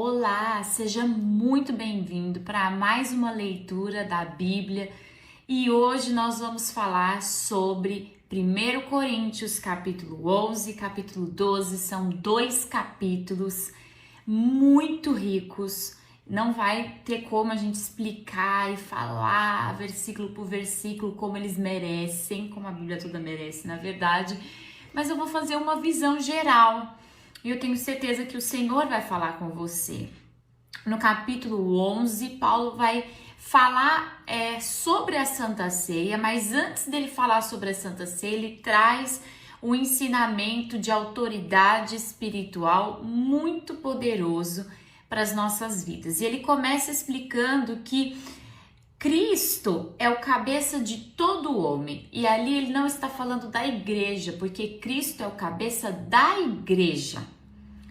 Olá, seja muito bem-vindo para mais uma leitura da Bíblia e hoje nós vamos falar sobre 1 Coríntios capítulo 11 e capítulo 12. São dois capítulos muito ricos, não vai ter como a gente explicar e falar versículo por versículo como eles merecem, como a Bíblia toda merece na verdade, mas eu vou fazer uma visão geral. E eu tenho certeza que o Senhor vai falar com você. No capítulo 11, Paulo vai falar sobre a Santa Ceia, mas antes dele falar sobre a Santa Ceia, ele traz um ensinamento de autoridade espiritual muito poderoso para as nossas vidas. E ele começa explicando que Cristo é o cabeça de todo homem, e ali ele não está falando da igreja, porque Cristo é o cabeça da igreja,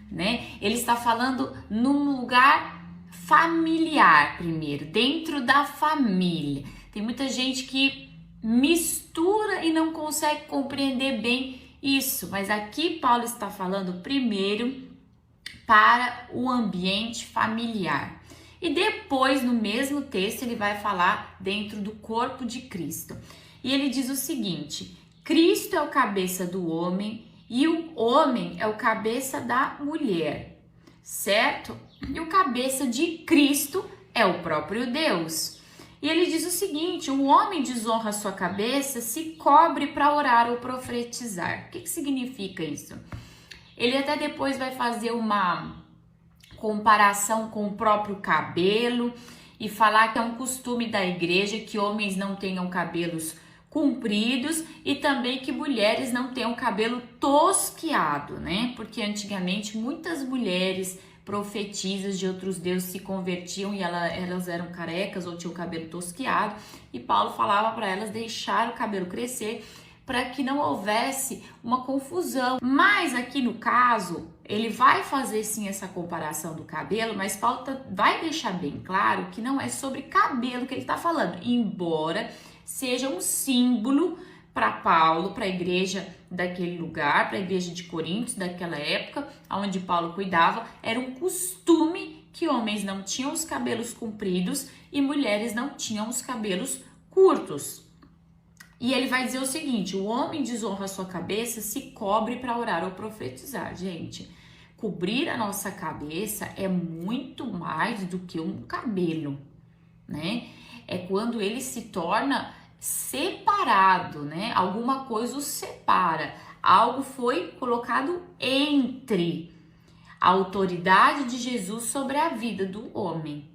né? Ele está falando num lugar familiar primeiro, dentro da família. Tem muita gente que mistura e não consegue compreender bem isso, mas aqui Paulo está falando primeiro para o ambiente familiar. E depois, no mesmo texto, ele vai falar dentro do corpo de Cristo. E ele diz o seguinte: Cristo é o cabeça do homem e o homem é o cabeça da mulher, certo? E o cabeça de Cristo é o próprio Deus. E ele diz o seguinte: o homem desonra a sua cabeça, se cobre para orar ou profetizar. O que significa isso? Ele até depois vai fazer uma comparação com o próprio cabelo e falar que é um costume da igreja que homens não tenham cabelos compridos e também que mulheres não tenham cabelo tosquiado, né? Porque antigamente muitas mulheres profetisas de outros deuses se convertiam e elas eram carecas ou tinham o cabelo tosquiado, e Paulo falava para elas deixar o cabelo crescer para que não houvesse uma confusão. Mas aqui no caso, ele vai fazer sim essa comparação do cabelo, mas Paulo vai deixar bem claro que não é sobre cabelo que ele está falando, embora seja um símbolo para Paulo, para a igreja daquele lugar, para a igreja de Coríntios daquela época, onde Paulo cuidava. Era um costume que homens não tinham os cabelos compridos e mulheres não tinham os cabelos curtos. E ele vai dizer o seguinte: o homem desonra a sua cabeça, se cobre para orar ou profetizar. Gente, cobrir a nossa cabeça é muito mais do que um cabelo, né? É quando ele se torna separado, né? Alguma coisa o separa. Algo foi colocado entre a autoridade de Jesus sobre a vida do homem.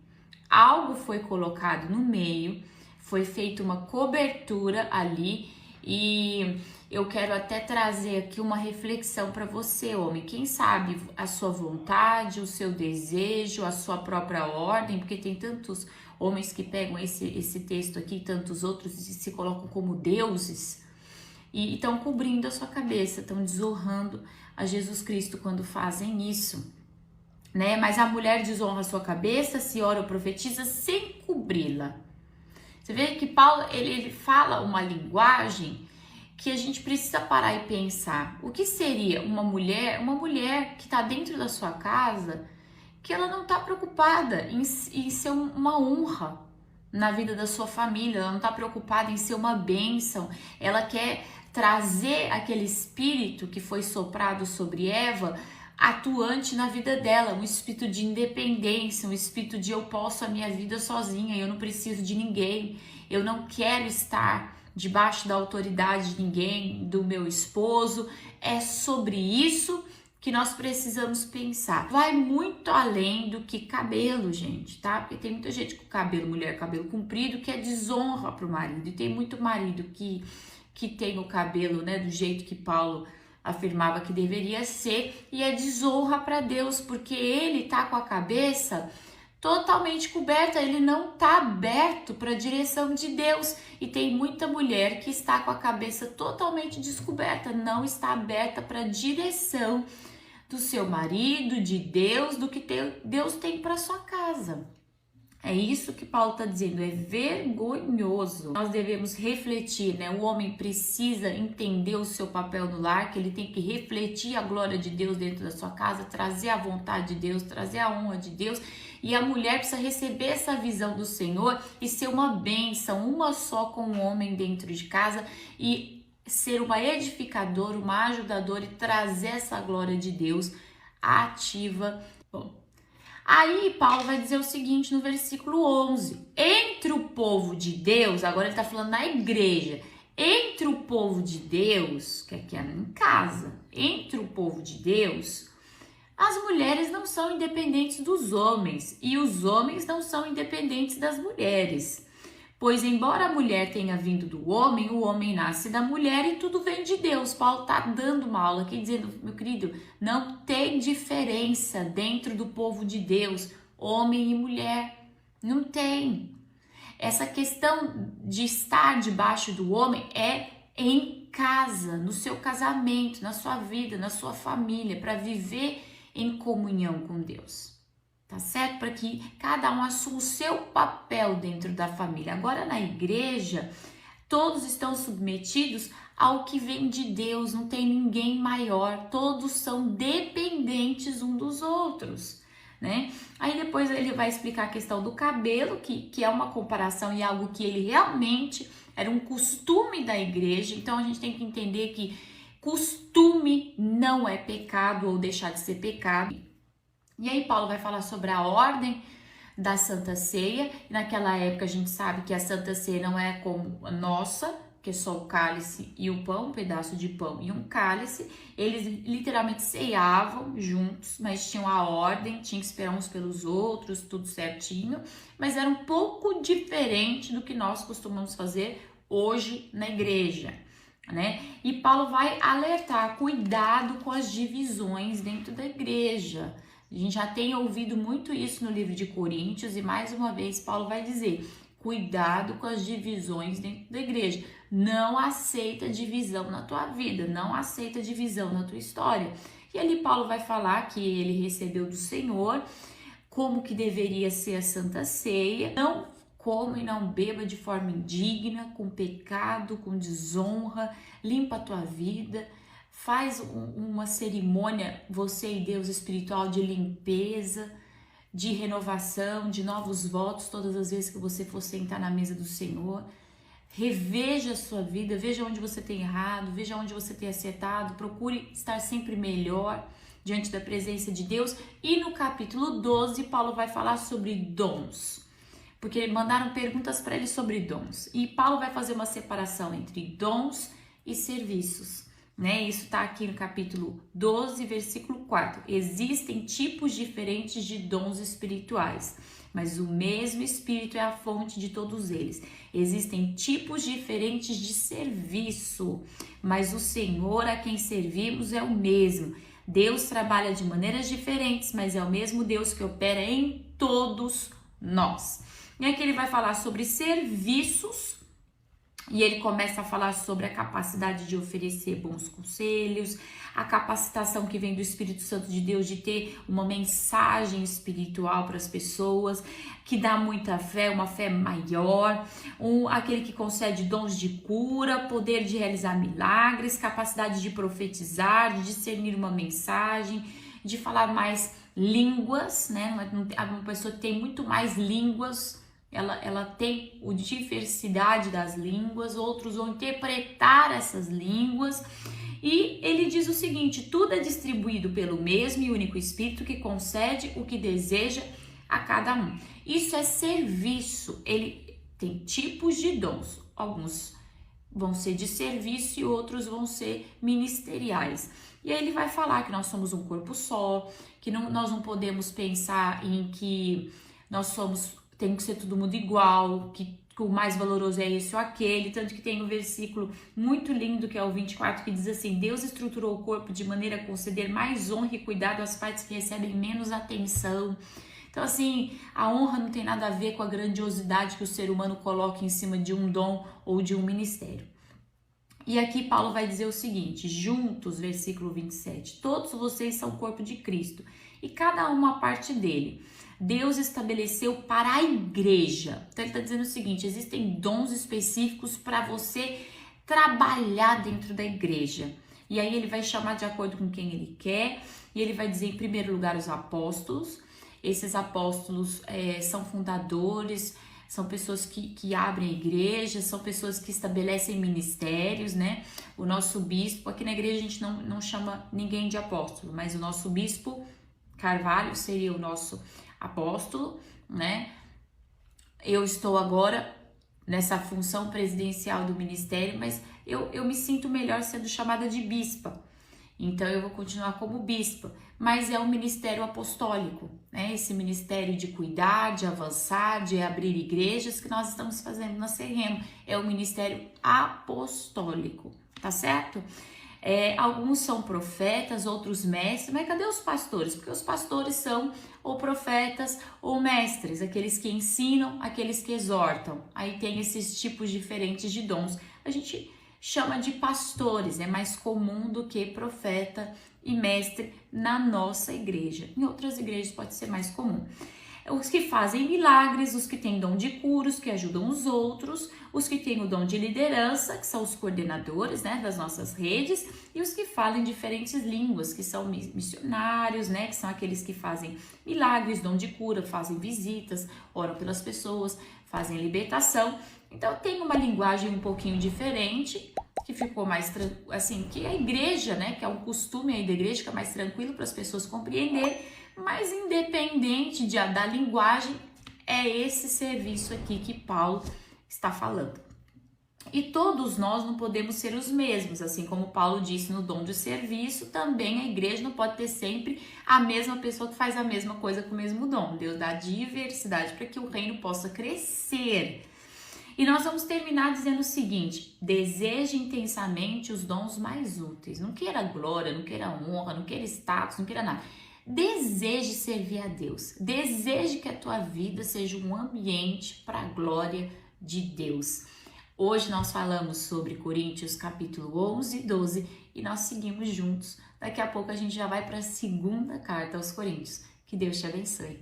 Algo foi colocado no meio, foi feita uma cobertura ali, e eu quero até trazer aqui uma reflexão para você, homem. Quem sabe a sua vontade, o seu desejo, a sua própria ordem, porque tem tantos homens que pegam esse texto aqui, tantos outros, e se colocam como deuses, e estão cobrindo a sua cabeça, estão desonrando a Jesus Cristo quando fazem isso, né? Mas a mulher desonra a sua cabeça, se ora ou profetiza, sem cobri-la. Você vê que Paulo, ele fala uma linguagem que a gente precisa parar e pensar. O que seria uma mulher que está dentro da sua casa, que ela não está preocupada em ser uma honra na vida da sua família, ela não está preocupada em ser uma bênção, ela quer trazer aquele espírito que foi soprado sobre Eva atuante na vida dela, um espírito de independência, um espírito de eu posso a minha vida sozinha, eu não preciso de ninguém, eu não quero estar debaixo da autoridade de ninguém, do meu esposo. É sobre isso que nós precisamos pensar. Vai muito além do que cabelo, gente, tá? Porque tem muita gente com cabelo, mulher, cabelo comprido, que é desonra pro marido, e tem muito marido que tem o cabelo, né, do jeito que Paulo afirmava que deveria ser, e é desonra para Deus, porque ele tá com a cabeça totalmente coberta, ele não tá aberto para a direção de Deus. E tem muita mulher que está com a cabeça totalmente descoberta, não está aberta para a direção do seu marido, de Deus, do que Deus tem para sua casa. É isso que Paulo está dizendo, é vergonhoso. Nós devemos refletir, né? O homem precisa entender o seu papel no lar, que ele tem que refletir a glória de Deus dentro da sua casa, trazer a vontade de Deus, trazer a honra de Deus. E a mulher precisa receber essa visão do Senhor e ser uma bênção, uma só com o homem dentro de casa e ser uma edificadora, uma ajudadora e trazer essa glória de Deus ativa. Bom, aí Paulo vai dizer o seguinte no versículo 11, entre o povo de Deus, agora ele está falando na igreja, entre o povo de Deus, que aqui é em casa, entre o povo de Deus, as mulheres não são independentes dos homens e os homens não são independentes das mulheres. Pois embora a mulher tenha vindo do homem, o homem nasce da mulher e tudo vem de Deus. Paulo está dando uma aula aqui dizendo, meu querido, não tem diferença dentro do povo de Deus, homem e mulher. Não tem. Essa questão de estar debaixo do homem é em casa, no seu casamento, na sua vida, na sua família, para viver em comunhão com Deus. Tá certo? Para que cada um assuma o seu papel dentro da família. Agora na igreja, todos estão submetidos ao que vem de Deus, não tem ninguém maior, todos são dependentes um dos outros, né? Aí depois ele vai explicar a questão do cabelo, que é uma comparação e algo que ele realmente era um costume da igreja, então a gente tem que entender que costume não é pecado ou deixar de ser pecado. E aí Paulo vai falar sobre a ordem da Santa Ceia. Naquela época a gente sabe que a Santa Ceia não é como a nossa, que é só o cálice e o pão, um pedaço de pão e um cálice. Eles literalmente ceiavam juntos, mas tinham a ordem, tinham que esperar uns pelos outros, tudo certinho. Mas era um pouco diferente do que nós costumamos fazer hoje na igreja, né? E Paulo vai alertar, cuidado com as divisões dentro da igreja. A gente já tem ouvido muito isso no livro de Coríntios e mais uma vez Paulo vai dizer, cuidado com as divisões dentro da igreja. Não aceita divisão na tua vida, não aceita divisão na tua história. E ali Paulo vai falar que ele recebeu do Senhor como que deveria ser a Santa Ceia. Não coma e não beba de forma indigna, com pecado, com desonra, limpa a tua vida. Faz uma cerimônia, você e Deus espiritual, de limpeza, de renovação, de novos votos todas as vezes que você for sentar na mesa do Senhor. Reveja a sua vida, veja onde você tem errado, veja onde você tem acertado, procure estar sempre melhor diante da presença de Deus. E no capítulo 12, Paulo vai falar sobre dons, porque mandaram perguntas para ele sobre dons. E Paulo vai fazer uma separação entre dons e serviços. Né? Isso está aqui no capítulo 12, versículo 4. Existem tipos diferentes de dons espirituais, mas o mesmo Espírito é a fonte de todos eles. Existem tipos diferentes de serviço, mas o Senhor a quem servimos é o mesmo. Deus trabalha de maneiras diferentes, mas é o mesmo Deus que opera em todos nós. E aqui ele vai falar sobre serviços. E ele começa a falar sobre a capacidade de oferecer bons conselhos, a capacitação que vem do Espírito Santo de Deus de ter uma mensagem espiritual para as pessoas, que dá muita fé, uma fé maior, aquele que concede dons de cura, poder de realizar milagres, capacidade de profetizar, de discernir uma mensagem, de falar mais línguas, né? Uma pessoa que tem muito mais línguas, ela tem a diversidade das línguas, outros vão interpretar essas línguas. E ele diz o seguinte: tudo é distribuído pelo mesmo e único Espírito que concede o que deseja a cada um. Isso é serviço. Ele tem tipos de dons. Alguns vão ser de serviço e outros vão ser ministeriais. E aí ele vai falar que nós somos um corpo só, que nós não podemos pensar em que nós tem que ser todo mundo igual, que o mais valoroso é esse ou aquele, tanto que tem um versículo muito lindo que é o 24, que diz assim: Deus estruturou o corpo de maneira a conceder mais honra e cuidado às partes que recebem menos atenção. Então assim, a honra não tem nada a ver com a grandiosidade que o ser humano coloca em cima de um dom ou de um ministério. E aqui Paulo vai dizer o seguinte, juntos, versículo 27, todos vocês são o corpo de Cristo e cada uma parte dele. Deus estabeleceu para a igreja. Então ele está dizendo o seguinte: existem dons específicos para você trabalhar dentro da igreja. E aí ele vai chamar de acordo com quem ele quer, e ele vai dizer em primeiro lugar os apóstolos. Esses apóstolos são fundadores, são pessoas que abrem a igreja, são pessoas que estabelecem ministérios, né? O nosso bispo, aqui na igreja a gente não chama ninguém de apóstolo, mas o nosso bispo Carvalho seria o nosso apóstolo, né? Eu estou agora nessa função presidencial do ministério, mas eu me sinto melhor sendo chamada de bispa. Então eu vou continuar como bispa, mas é um ministério apostólico, né? Esse ministério de cuidar, de avançar, de abrir igrejas que nós estamos fazendo na Serremo, é um ministério apostólico, tá certo? Alguns são profetas, outros mestres, mas cadê os pastores? Porque os pastores são ou profetas ou mestres, aqueles que ensinam, aqueles que exortam. Aí tem esses tipos diferentes de dons. A gente chama de pastores, é mais comum do que profeta e mestre na nossa igreja. Em outras igrejas pode ser mais comum. Os que fazem milagres, os que têm dom de cura, os que ajudam os outros, os que têm o dom de liderança, que são os coordenadores, né, das nossas redes, e os que falam diferentes línguas, que são missionários, né, que são aqueles que fazem milagres, dom de cura, fazem visitas, oram pelas pessoas, fazem libertação. Então tem uma linguagem um pouquinho diferente, que ficou mais assim, que a igreja, né, que é um costume aí da igreja, que é mais tranquilo para as pessoas compreenderem, mas independente da linguagem, é esse serviço aqui que Paulo está falando. E todos nós não podemos ser os mesmos, assim como Paulo disse no dom de serviço, também a igreja não pode ter sempre a mesma pessoa que faz a mesma coisa com o mesmo dom. Deus dá diversidade para que o reino possa crescer. E nós vamos terminar dizendo o seguinte: deseje intensamente os dons mais úteis. Não queira glória, não queira honra, não queira status, não queira nada. Deseje servir a Deus. Deseje que a tua vida seja um ambiente para a glória de Deus. Hoje nós falamos sobre Coríntios capítulo 11 e 12 e nós seguimos juntos. Daqui a pouco a gente já vai para a segunda carta aos Coríntios. Que Deus te abençoe.